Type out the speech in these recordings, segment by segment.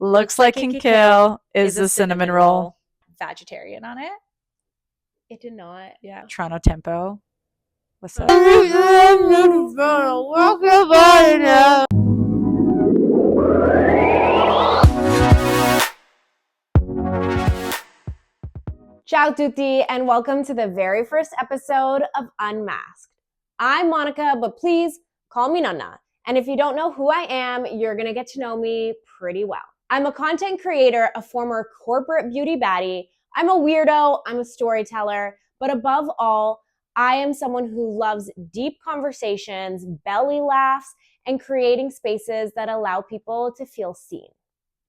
Looks like can kill is the cinnamon roll. Vegetarian on it. It did not. Yeah. Toronto Tempo. What's up? Ciao tutti, and welcome to the very first episode of Unmasked. I'm Monica, but please call me Nana. And if you don't know who I am, you're gonna get to know me pretty well. I'm a content creator, a former corporate beauty baddie. I'm a weirdo, I'm a storyteller, but above all, I am someone who loves deep conversations, belly laughs, and creating spaces that allow people to feel seen.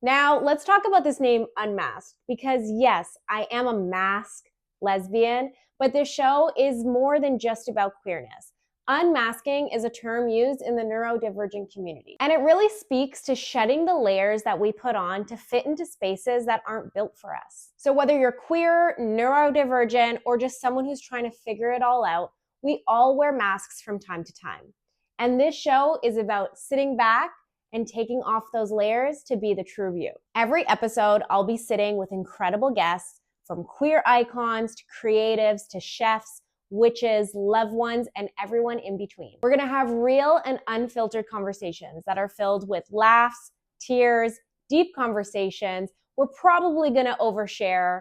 Now, let's talk about this name Unmasked, because yes, I am a masked lesbian, but this show is more than just about queerness. Unmasking is a term used in the neurodivergent community, and it really speaks to shedding the layers that we put on to fit into spaces that aren't built for us. So whether you're queer, neurodivergent, or just someone who's trying to figure it all out, we all wear masks from time to time. And this show is about sitting back and taking off those layers to be the true you. Every episode, I'll be sitting with incredible guests, from queer icons to creatives to chefs, witches, loved ones, and everyone in between. We're gonna have real and unfiltered conversations that are filled with laughs, tears, deep conversations. We're probably gonna overshare,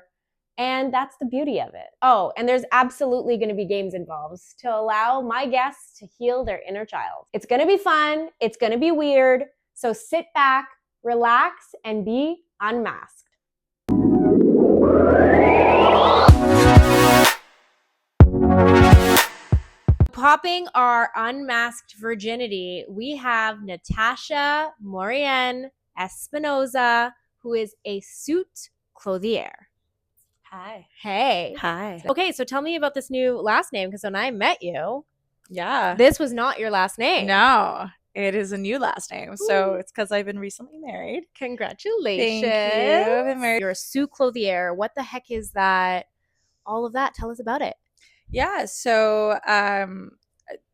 and that's the beauty of it. Oh, and there's absolutely gonna be games involved to allow my guests to heal their inner child. It's gonna be fun, it's gonna be weird, so sit back, relax, and be unmasked. Popping our unmasked virginity, we have Natasha Morienne Espinoza, who is a suit clothier. Hi. Hey. Hi. Okay, so tell me about this new last name, because when I met you, Yeah. this was not your last name. No, it is a new last name. So it's because I've been recently married. Congratulations. Thank you. I've been married. You're a suit clothier. What the heck is that? All of that. Tell us about it. Yeah. So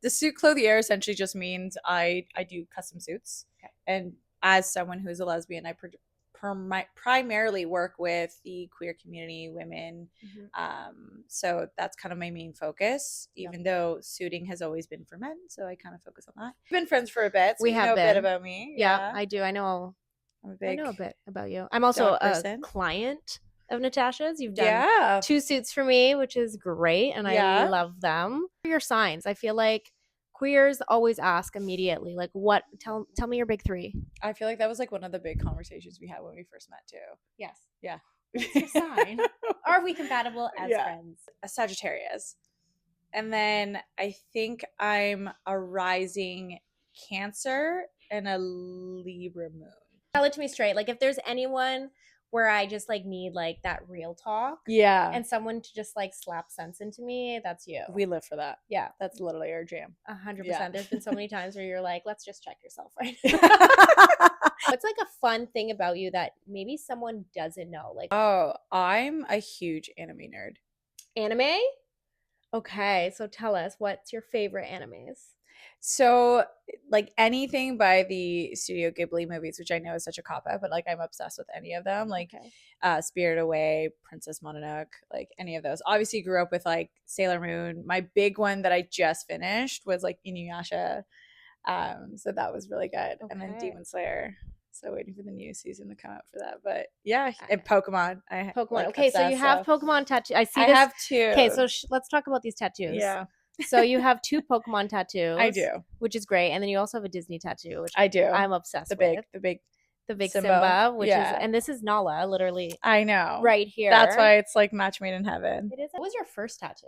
the suit clothier essentially just means I do custom suits. Okay. And as someone who's a lesbian, I primarily work with the queer community, women. So that's kind of my main focus, even though suiting has always been for men. So I kind of focus on that. We've been friends for a bit. So We you have know been. a bit about me. Yeah, I do. I know I'm I know a bit about you. I'm also a client of Natasha's. You've done 2 suits for me, which is great, and I love them. What are your signs? I feel like queers always ask immediately, like, what? Tell me your big 3. I feel like that was like one of the big conversations we had when we first met too. Yes. Yeah. What's your sign? Are we compatible as friends? A Sagittarius. And then I think I'm a rising Cancer and a Libra moon. Tell it to me straight. Like, if there's anyone where I just like need like that real talk, and someone to just like slap sense into me, that's you. We live for that. Yeah, that's literally our jam. 100%. There's been so many times where you're like, let's just check yourself right now. What's like a fun thing about you that maybe someone doesn't know? Like, oh, I'm a huge anime nerd. Anime? Okay, so tell us, what's your favorite animes? So, like, anything by the Studio Ghibli movies, which I know is such a cop-out, but like I'm obsessed with any of them. Like Spirited Away, Princess Mononoke, like any of those. Obviously grew up with like Sailor Moon. My big one that I just finished was like Inuyasha. So that was really good. And then Demon Slayer. So waiting for the new season to come out for that. But yeah, and Pokemon. Pokemon. Like, okay, so you have Pokemon tattoo. I see. I have 2. Okay, so let's talk about these tattoos. Yeah. So you have 2 Pokemon tattoos. I do, which is great, and then you also have a Disney tattoo, which I do. I'm obsessed with. The big Simba, which is, and this is Nala, literally. I know, right here. That's why it's like match made in heaven. It is. What was your first tattoo?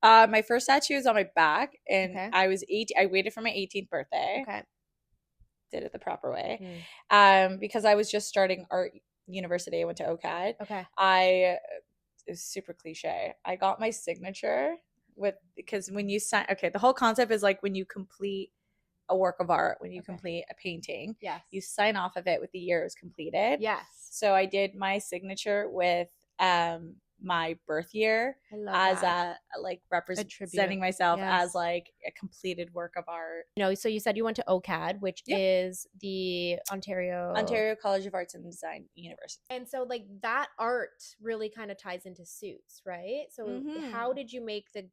My first tattoo is on my back, and I was 18. I waited for my 18th birthday. Okay. Did it the proper way, because I was just starting art university. I went to OCAD. Okay. It was super cliche. I got my signature because when you sign, the whole concept is like when you complete a work of art, when you complete a painting, you sign off of it with the year it was completed. Yes. So I did my signature with my birth year I love as that. like A representing tribute. myself Yes. as like a completed work of art. You know, so you said you went to OCAD, which Yep. is the Ontario College of Arts and Design University. And so like that art really kind of ties into suits, right? So how did you make the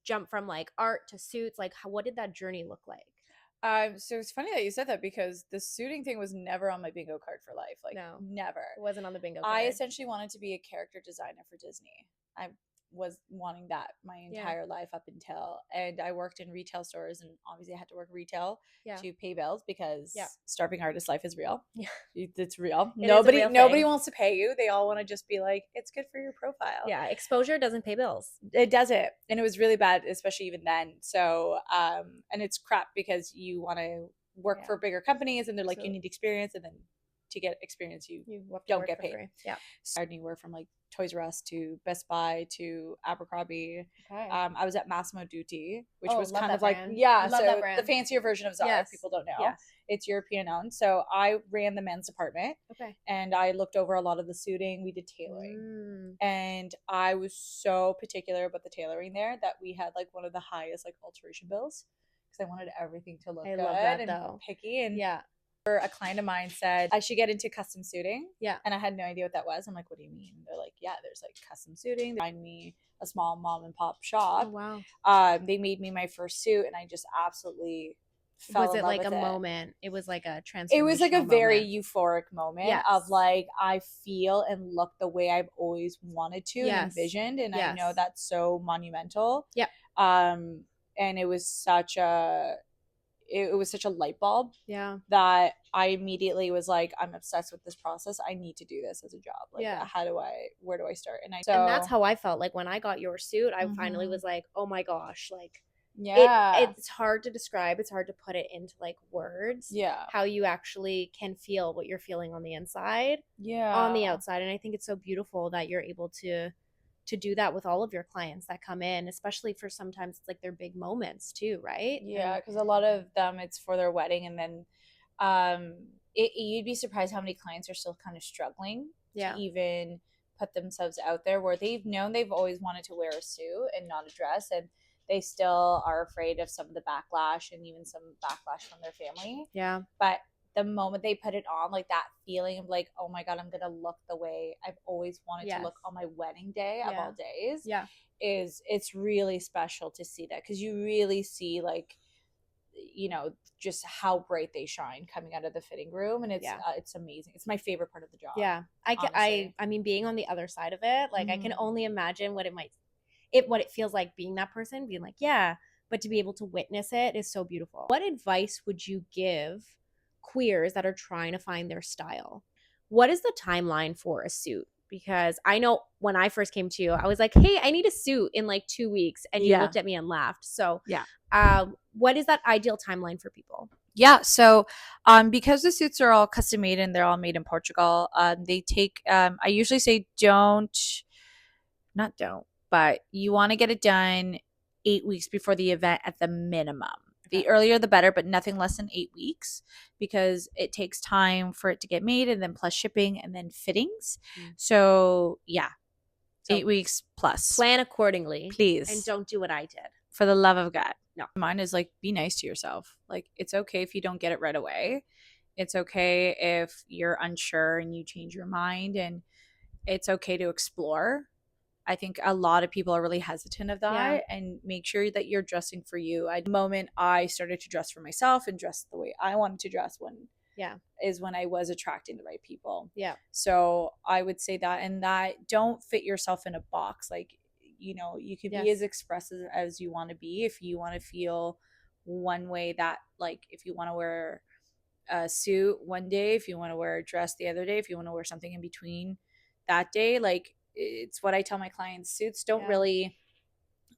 jump from like art to suits? Like what did that journey look like? So it's funny that you said that because the suiting thing was never on my bingo card for life. Like, No. never. It wasn't on the bingo card. I essentially wanted to be a character designer for Disney. I was wanting that my entire life up until, and I worked in retail stores, and obviously I had to work retail to pay bills because starving artist life is real. Yeah. It's real. It is a real nobody thing. wants to pay you. They all want to just be like, it's good for your profile. Yeah, exposure doesn't pay bills. It doesn't, and it was really bad, especially even then. So and it's crap because you want to work for bigger companies and they're like, you need experience, and then to get experience you don't get paid. Yeah. So anywhere from like Toys R Us to Best Buy to Abercrombie. Okay. I was at Massimo Dutti, which was love kind that of like brand. yeah, Love that so brand. the fancier version of Zara. If people don't know, it's European owned. So I ran the men's department. Okay. And I looked over a lot of the suiting. We did tailoring, and I was so particular about the tailoring there that we had like one of the highest like alteration bills because I wanted everything to look good love that, and though. picky. And a client of mine said I should get into custom suiting. Yeah. And I had no idea what that was. I'm like, what do you mean? They're like, yeah, there's like custom suiting. They find me a small mom and pop shop. Oh, wow. They made me my first suit, and I just absolutely fell in love with it. Was it like a moment? It was like a transformation. It was like a very euphoric moment of like, I feel and look the way I've always wanted to and envisioned. And I know that's so monumental. Yeah. And it was such a light bulb that I immediately was like, I'm obsessed with this process. I need to do this as a job. Like, where do I start? And that's how I felt like when I got your suit. I finally was like, oh my gosh, like, it's hard to describe. It's hard to put it into like words. Yeah. How you actually can feel what you're feeling on the inside. Yeah. On the outside. And I think it's so beautiful that you're able to do that with all of your clients that come in, especially for sometimes it's like their big moments too, right? Yeah, because a lot of them it's for their wedding, and then you'd be surprised how many clients are still kind of struggling to even put themselves out there, where they've known they've always wanted to wear a suit and not a dress, and they still are afraid of some of the backlash and even some backlash from their family. Yeah. But the moment they put it on, like that feeling of like, oh my God, I'm gonna look the way I've always wanted to look on my wedding day of all days. Yeah. It's really special to see that, because you really see like, you know, just how bright they shine coming out of the fitting room, and it's amazing. It's my favorite part of the job. Yeah. I mean, being on the other side of it, like I can only imagine what it feels like being that person, being like, but to be able to witness it is so beautiful. What advice would you give queers that are trying to find their style? What is the timeline for a suit? Because I know when I first came to you, I was like, hey, I need a suit in like 2 weeks. And you looked at me and laughed. So what is that ideal timeline for people? Yeah, so because the suits are all custom made and they're all made in Portugal, they take, I usually say but you want to get it done 8 weeks before the event at the minimum. The earlier the better, but nothing less than 8 weeks, because it takes time for it to get made, and then plus shipping and then fittings. So 8 weeks plus. Plan accordingly. Please. And don't do what I did. For the love of God. No. Mine is like, be nice to yourself. Like, it's okay if you don't get it right away. It's okay if you're unsure and you change your mind, and it's okay to explore. I think a lot of people are really hesitant of that, and make sure that you're dressing for you. The moment I started to dress for myself and dress the way I wanted to dress is when I was attracting the right people. Yeah. So I would say that, and that don't fit yourself in a box. Like, you know, you could be as expressive as you want to be. If you want to feel one way, that like, if you want to wear a suit one day, if you want to wear a dress the other day, if you want to wear something in between that day, like, it's what I tell my clients. Suits don't really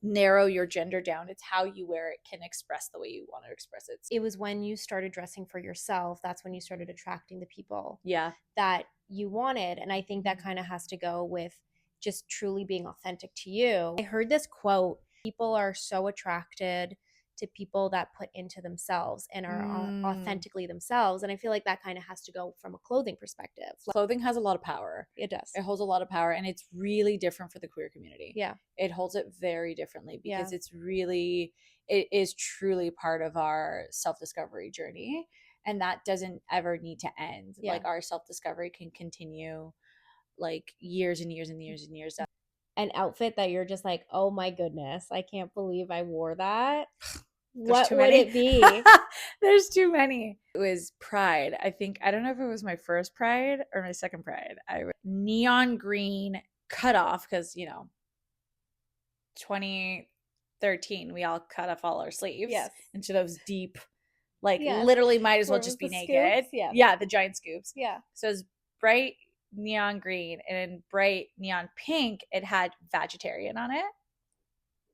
narrow your gender down. It's how you wear it can express the way you want to express it. It was when you started dressing for yourself, that's when you started attracting the people that you wanted. And I think that kind of has to go with just truly being authentic to you. I heard this quote: people are so attracted to people that put into themselves and are authentically themselves. And I feel like that kind of has to go from a clothing perspective. Clothing has a lot of power. It does. It holds a lot of power, and it's really different for the queer community. Yeah. It holds it very differently because it is truly part of our self-discovery journey, and that doesn't ever need to end. Yeah. Like, our self-discovery can continue like years and years and years and years. An outfit that you're just like, oh my goodness, I can't believe I wore that. There's What too would many. it be? There's too many. It was Pride. I don't know if it was my first Pride or my second Pride. Neon green cut off because, 2013, we all cut off all our sleeves into those deep, like literally might as well just be naked. Scoops? Yeah, the giant scoops. Yeah. So it's bright neon green, and in bright neon pink, it had vegetarian on it.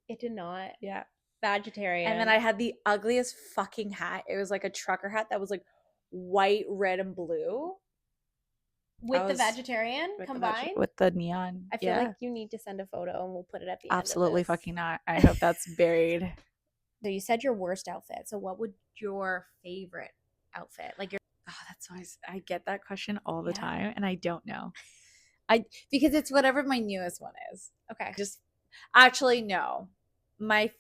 It did not. Yeah. Vegetarian. And then I had the ugliest fucking hat. It was like a trucker hat that was like white, red, and blue. With the vegetarian combined? With the neon. I feel like you need to send a photo and we'll put it at the end. Absolutely fucking not. I hope that's buried. So you said your worst outfit. So what would your favorite outfit? Like your that's always, I get that question all the time, and I don't know. Because it's whatever my newest one is. Okay. Just actually no. I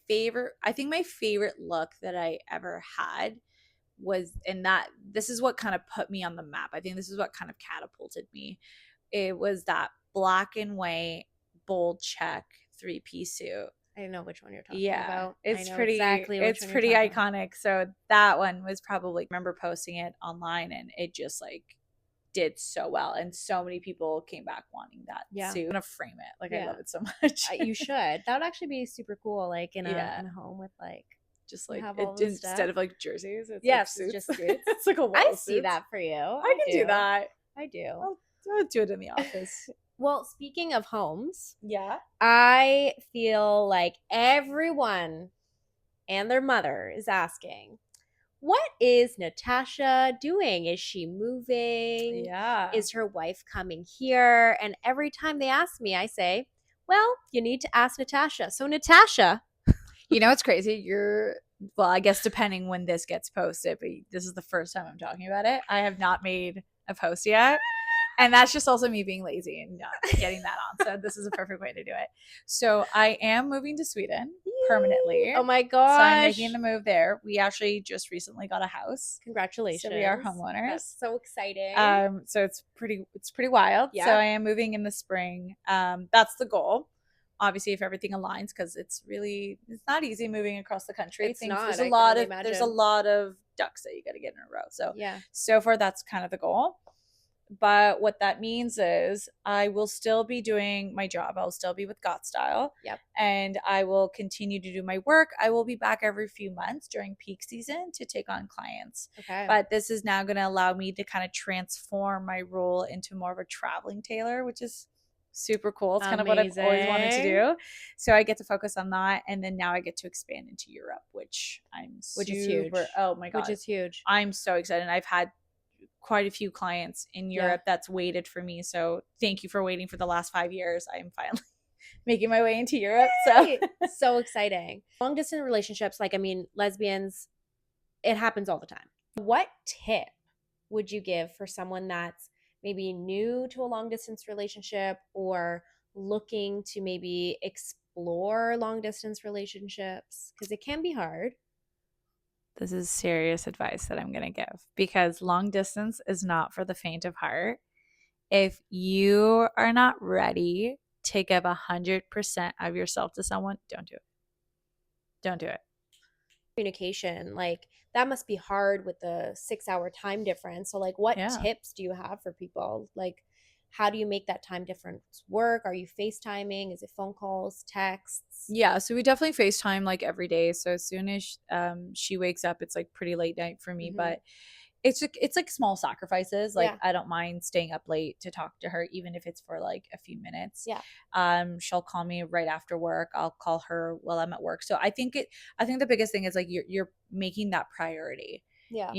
think my favorite look that I ever had was, and that this is what kind of put me on the map. I think this is what kind of catapulted me. It was that black and white bold check 3-piece suit. I know which one you're talking about. It's pretty iconic. So that one was probably, I remember posting it online, and it just like did so well, and so many people came back wanting that suit. I'm gonna frame it. Like, I love it so much. You should. That would actually be super cool. Like in a home with like just like instead of like jerseys, it's like suits. Just suits. It's like a wall. I see that for you. I can do that. I do. I'll do it in the office. Well, speaking of homes, yeah, I feel like everyone and their mother is asking, what is Natasha doing? Is she moving? Yeah. Is her wife coming here? And every time they ask me, I say, well, you need to ask Natasha. So Natasha. You know what's crazy? Well, I guess depending when this gets posted, but this is the first time I'm talking about it. I have not made a post yet. And that's just also me being lazy and not getting that on. So this is a perfect way to do it. So I am moving to Sweden permanently. Oh my gosh. So I'm making the move there. We actually just recently got a house. Congratulations. So we are homeowners. That's so exciting. So it's pretty wild. Yeah. So I am moving in the spring. That's the goal. Obviously, if everything aligns, because it's not easy moving across the country. It's not. There's a lot of ducks that you got to get in a row. So so far that's kind of the goal. But what that means is I will still be doing my job. I'll still be with Got Style. Yep. And I will continue to do my work. I will be back every few months during peak season to take on clients. Okay. But this is now going to allow me to kind of transform my role into more of a traveling tailor, which is super cool. It's kind of what I've always wanted to do. So I get to focus on that. And then now I get to expand into Europe, which is huge. Oh my God. Which is huge. I'm so excited. I've had quite a few clients in Europe that's waited for me. So thank you for waiting for the last 5 years. I am finally making my way into Europe. So exciting. Long distance relationships, lesbians, it happens all the time. What tip would you give for someone that's maybe new to a long distance relationship or looking to maybe explore long distance relationships? Because it can be hard. This is serious advice that I'm going to give, because long distance is not for the faint of heart. If you are not ready to give 100% of yourself to someone, don't do it. Don't do it. Communication, that must be hard with the 6-hour time difference. So what tips do you have for people? How do you make that time difference work? Are you FaceTiming? Is it phone calls, texts? Yeah, so we definitely FaceTime every day. So as soon as she wakes up, it's pretty late night for me. Mm-hmm. But it's small sacrifices. I don't mind staying up late to talk to her, even if it's for a few minutes. Yeah. She'll call me right after work. I'll call her while I'm at work. So I think the biggest thing is you're making that priority. Yeah.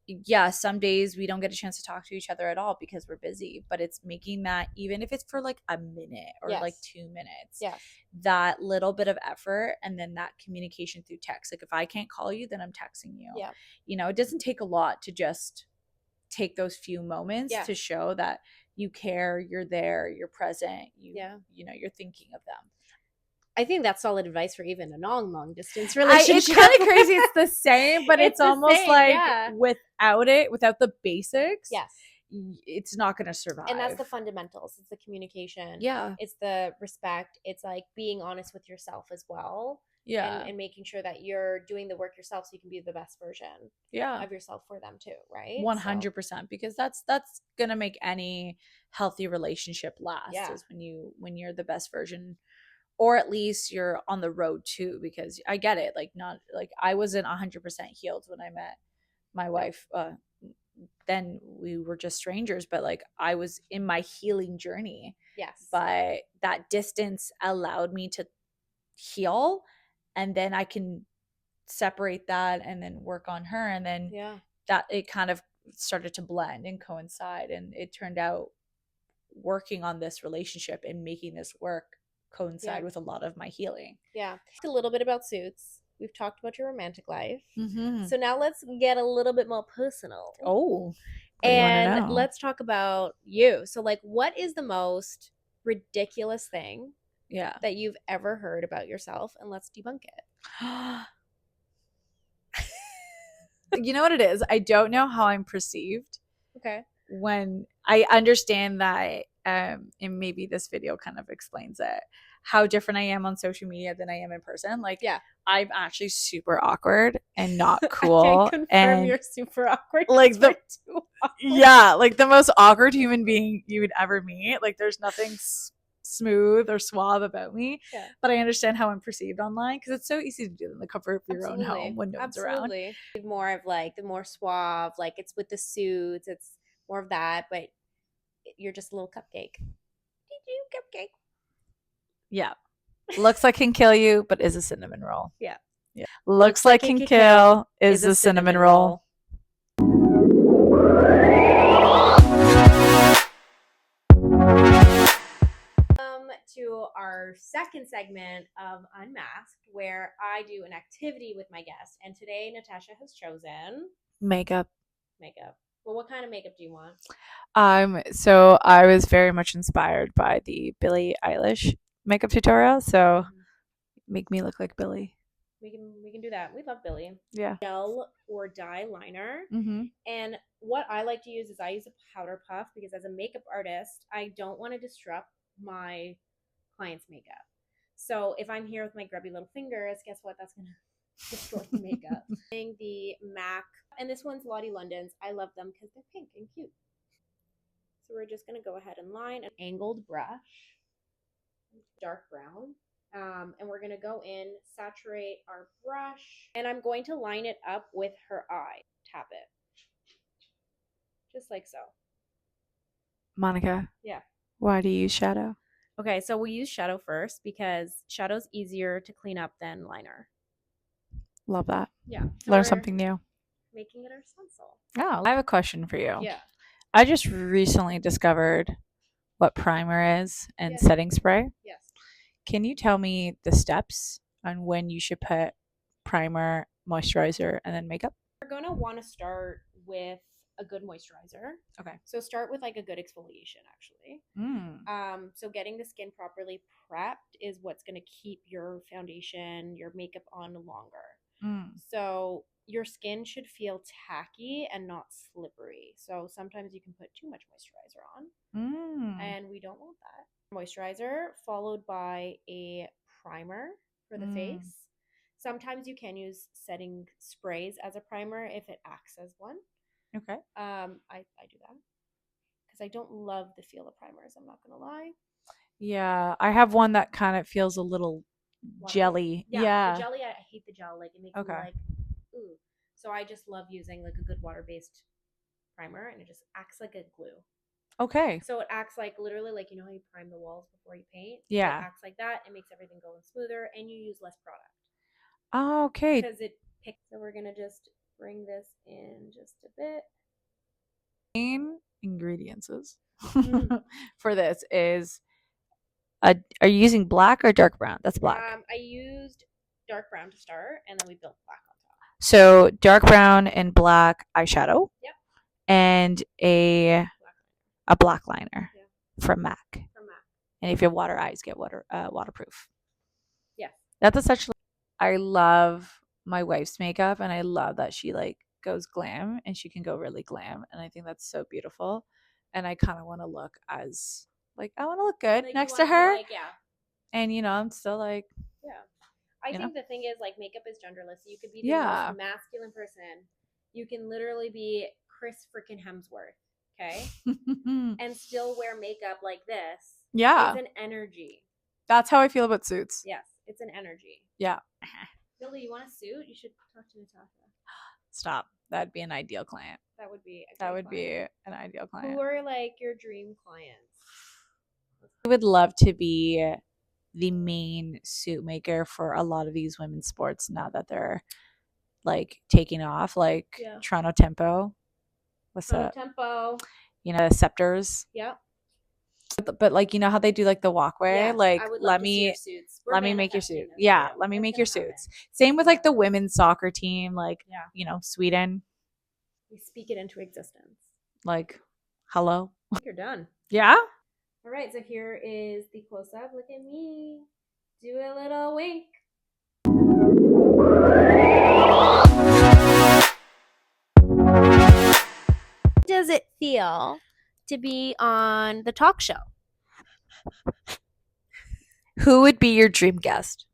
yeah, some days we don't get a chance to talk to each other at all because we're busy, but it's making that, even if it's for like a minute or like 2 minutes, that little bit of effort, and then that communication through text. Like if I can't call you, then I'm texting you. You know, it doesn't take a lot to just take those few moments to show that you care, you're there, you're present, you know, you're thinking of them. I think that's solid advice for even a long distance relationship. It's kind of crazy. It's the same, but it's almost same, like without the basics, it's not going to survive. And that's the fundamentals. It's the communication. It's the respect. It's like being honest with yourself as well. And making sure that you're doing the work yourself so you can be the best version of yourself for them too, right? 100%, because that's going to make any healthy relationship last, is when you're the best version, or at least you're on the road too, because I get it. Like, not like I wasn't 100% healed when I met my wife. Then we were just strangers, but like I was in my healing journey. But that distance allowed me to heal, and then I can separate that and then work on her. And then that it kind of started to blend and coincide. And it turned out working on this relationship and making this work coincide with a lot of my healing. A little bit about Suits. We've talked about your romantic life. So now let's get a little bit more personal. And let's talk about you. So like, what is the most ridiculous thing that you've ever heard about yourself? And let's debunk it. You know what it is? I don't know how I'm perceived. When I understand that, and maybe this video kind of explains it, how different I am on social media than I am in person. Like, I'm actually super awkward and not cool. I can confirm you're super awkward. Like like the most awkward human being you would ever meet. Like, there's nothing smooth or suave about me, but I understand how I'm perceived online, because it's so easy to do in the comfort of your own home when no one's around. More of like the more suave, like it's with the suits, it's more of that, but you're just a little cupcake. Cupcake. Looks like can kill you, but is a cinnamon roll. Looks like can kill is a cinnamon roll. To our second segment of Unmasked, where I do an activity with my guest. And today Natasha has chosen makeup. Well, what kind of makeup do you want? So I was very much inspired by the Billie Eilish makeup tutorial. So make me look like Billie. We can do that. We love Billie. Gel or dye liner. And what I like to use is I use a powder puff, because as a makeup artist, I don't want to disrupt my client's makeup. So if I'm here with my grubby little fingers, guess what? That's gonna destroy the makeup. The MAC, and this one's Lottie London's. I love them because they're pink and cute. So we're just gonna go ahead and line an angled brush, dark brown, and we're gonna go in, saturate our brush, and I'm going to line it up with her eye. Tap it, just like so. Monica. Why do you use shadow? Okay, so we use shadow first because shadow's easier to clean up than liner. Love that. So learn something new. Making it our stencil. I have a question for you. I just recently discovered what primer is and setting spray. Can you tell me the steps on when you should put primer, moisturizer, and then makeup? You're going to want to start with a good moisturizer. So start with like a good exfoliation, actually. So getting the skin properly prepped is what's going to keep your foundation, your makeup on longer. So your skin should feel tacky and not slippery. So sometimes you can put too much moisturizer on, and we don't want that. Moisturizer followed by a primer for the face. Sometimes you can use setting sprays as a primer if it acts as one. I do that because I don't love the feel of primers. I'm not gonna lie. I have one that kind of feels a little jelly. The jelly, I hate the gel. Like, it makes me like, ooh. So I just love using like a good water-based primer, and it just acts like a glue. So it acts like literally like, you know how you prime the walls before you paint? It acts like that. It makes everything go smoother, and you use less product. Okay. Because it picks. So we're gonna just bring this in just a bit. Main ingredients for this is are you using black or dark brown? That's black. I used dark brown to start, and then we built black on top. So dark brown and black eyeshadow. Yep. And a black liner from MAC. And if you have water eyes, get waterproof. Yeah. That's essentially. I love my wife's makeup, and I love that she like goes glam, and she can go really glam, and I think that's so beautiful. And I kind of want to look as like I want to look good Like, next to her. Like, yeah. And I'm still like. Yeah. I think the thing is, like, makeup is genderless. You could be the most masculine person. You can literally be Chris freaking Hemsworth, okay? And still wear makeup like this. Yeah. It's an energy. That's how I feel about suits. Yes, it's an energy. Yeah. Billy, you want a suit? You should talk to Natasha. Stop. That'd be an ideal client. That would be an ideal client. Who are like your dream clients? I would love to be the main suit maker for a lot of these women's sports now that they're like taking off, like Toronto Tempo. What's that? Tempo. The Scepters. Yep. But like how they do like the walkway, yes, like let me make your suit. Yeah, let me make your suits. Same with like the women's soccer team, like Sweden. We speak it into existence. Like, hello. You're done. Yeah. All right, so here is the close-up. Look at me. Do a little wink. How does it feel to be on the talk show? Who would be your dream guest?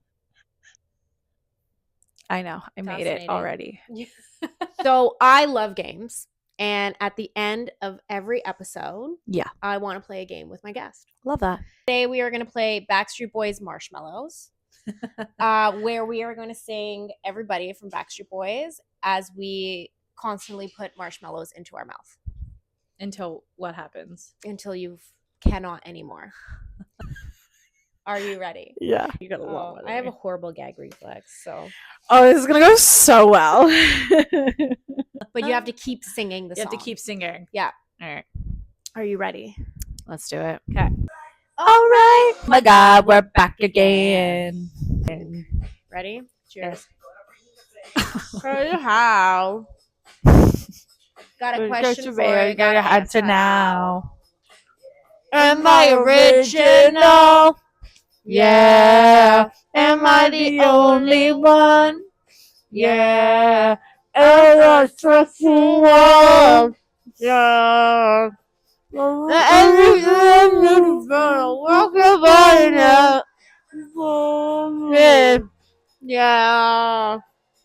I know. I made it already. So I love games. And at the end of every episode, I want to play a game with my guest. Love that. Today we are going to play Backstreet Boys Marshmallows, where we are going to sing everybody from Backstreet Boys as we constantly put marshmallows into our mouth. Until what happens? Until you cannot anymore. Are you ready? Yeah. You got a long one. I have a horrible gag reflex, so. Oh, this is going to go so well. But you have to keep singing the song. You have to keep singing. Yeah. All right. Are you ready? Let's do it. Okay. All right. Oh my God, we're back again. Ready? Cheers. How? Got a question for you. Got to answer now. Am I original? Yeah. Am I the only one? Yeah. And I trust you all. Yeah. Everything gonna walk your body now. Yeah.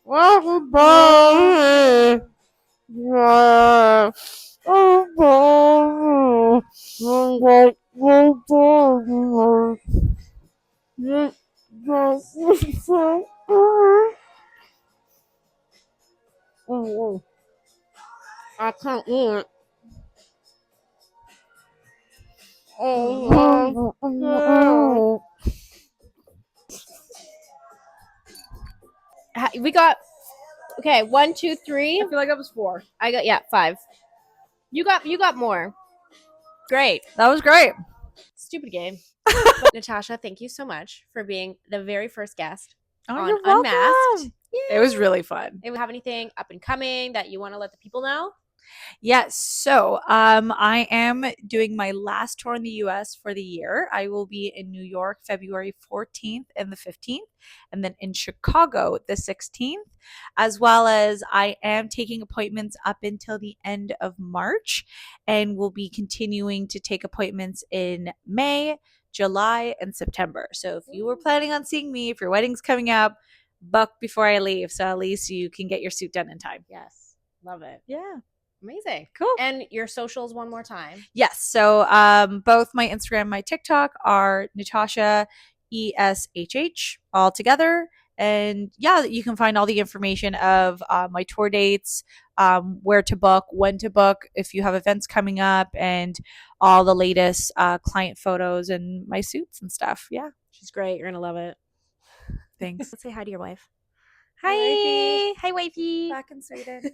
Walk your body. Yeah. I can't eat it. We got 1, 2, 3. I feel like I was 4. I got 5. You got more. Great. That was great. Stupid game. But Natasha, thank you so much for being the very first guest on Unmasked. It was really fun. Do you have anything up and coming that you want to let the people know? Yes. So I am doing my last tour in the US for the year. I will be in New York February 14th and the 15th, and then in Chicago the 16th, as well as I am taking appointments up until the end of March, and will be continuing to take appointments in May, July, and September. So if you were planning on seeing me, if your wedding's coming up, book before I leave, so at least you can get your suit done in time. Yes. Love it. Yeah. Amazing. Cool. And your socials one more time. Yes. So both my Instagram and my TikTok are Natasha ESHH all together. And yeah, you can find all the information of my tour dates, where to book, when to book, if you have events coming up, and all the latest client photos and my suits and stuff. Yeah. She's great. You're going to love it. Thanks. Let's say hi to your wife. Hi. Hi, wifey. Back in Sweden.